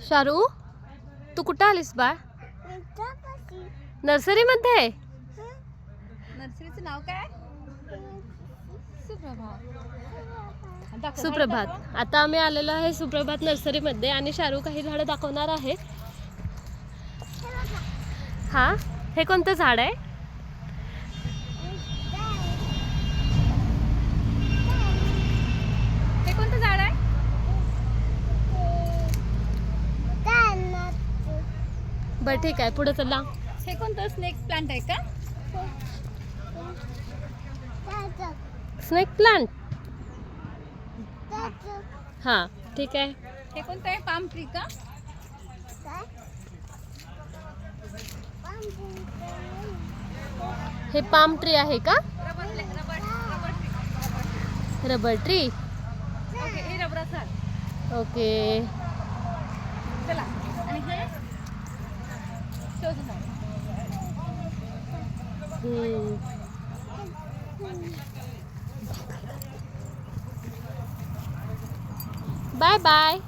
शारू, तू कुठं आलीस बा? नर्सरी मध्ये. नर्सरीचं नाव काय? सुप्रभात. आता आम्ही आलेलो आहे सुप्रभात नर्सरी मध्ये आणि शारू काही झाडं दाखवणार आहे. हा, हे कोणतं झाड आहे? हे कोणतं झाड आहे? बरं ठीक आहे, पुढे चला. हे कोणतं स्नेक प्लांट आहे का? Snake plant. हा ठीक आहे. हे कोणतं आहे? पाम ट्री का? हे पाम ट्री आहे का? Rubber tree. ओके, हे रबराचं झाड. ओके. चला. आणि हे शोचं झाड. Bye bye.